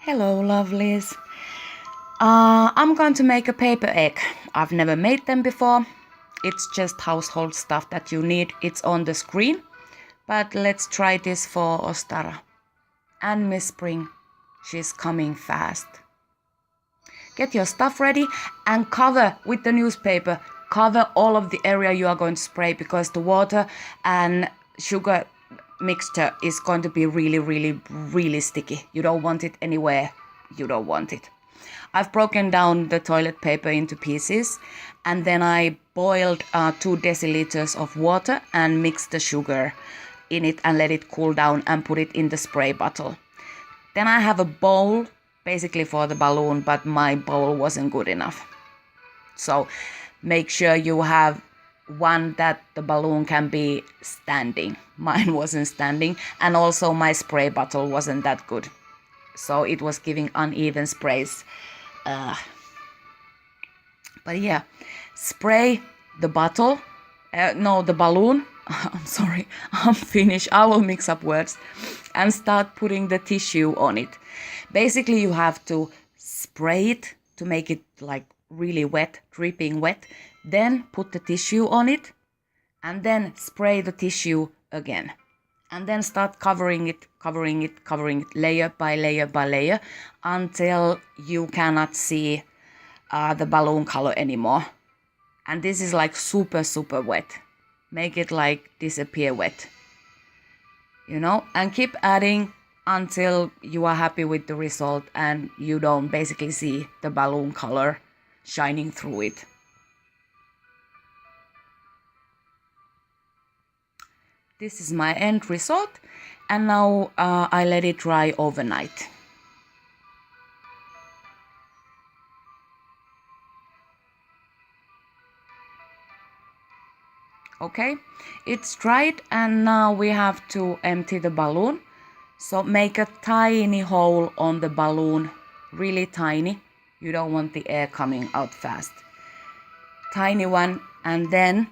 Hello, lovelies. I'm going to make a paper egg. I've never made them before. It's just household stuff that you need. It's on the screen. But let's try this for Ostara. And Miss Spring. She's coming fast. Get your stuff ready and cover with the newspaper. Cover all of the area you are going to spray because the water and sugar mixture is going to be really sticky. You don't want it anywhere you don't want it. I've broken down the toilet paper into pieces and then I boiled 2 deciliters of water and mixed the sugar in it and let it cool down and put it in the spray bottle. Then I have a bowl basically for the balloon, but my bowl wasn't good enough. So make sure you have one that the balloon can be standing. Mine wasn't standing, and also my spray bottle wasn't that good. So it was giving uneven sprays. But yeah, spray the bottle, the balloon. I'm sorry, I'm Finnish. I will mix up words and start putting the tissue on it. Basically, you have to spray it to make it like really wet, dripping wet. Then put the tissue on it and then spray the tissue again. And then start covering it layer by layer until you cannot see the balloon color anymore. And this is like super wet. Make it like disappear wet, and keep adding until you are happy with the result and you don't basically see the balloon color shining through it. This is my end result, and now I let it dry overnight. Okay, it's dried and now we have to empty the balloon. So make a tiny hole on the balloon, really tiny. You don't want the air coming out fast. Tiny one, and then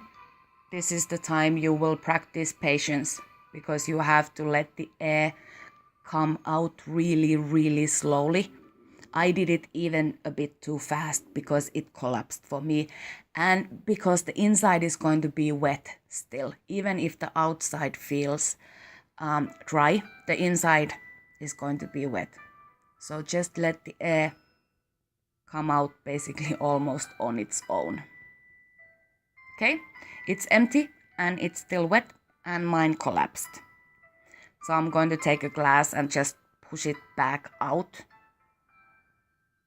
this is the time you will practice patience because you have to let the air come out really slowly. I did it even a bit too fast because it collapsed for me and because the inside is going to be wet still. Even if the outside feels dry, the inside is going to be wet. So just let the air come out basically almost on its own. Okay, it's empty and it's still wet and mine collapsed. So I'm going to take a glass and just push it back out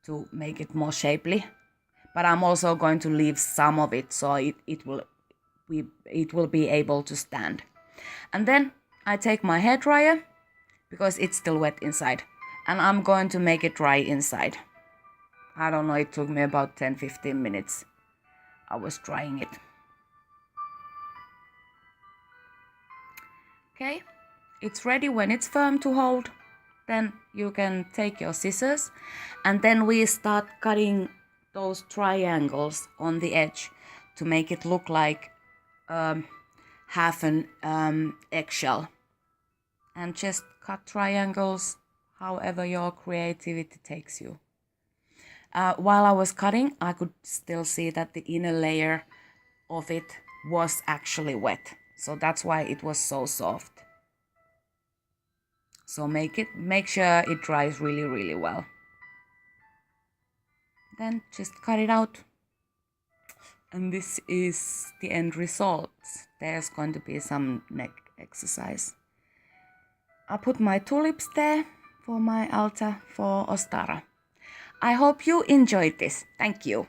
to make it more shapely, but I'm also going to leave some of it so it will be able to stand. And then I take my hairdryer because it's still wet inside and I'm going to make it dry inside. I don't know, it took me about 10-15 minutes. I was drying it. Okay, it's ready. When it's firm to hold, then you can take your scissors and then we start cutting those triangles on the edge to make it look like half an eggshell. And just cut triangles however your creativity takes you. While I was cutting, I could still see that the inner layer of it was actually wet. So that's why it was so soft. So make sure it dries really well. Then just cut it out. And this is the end result. There's going to be some neck exercise. I put my tulips there for my altar for Ostara. I hope you enjoyed this. Thank you.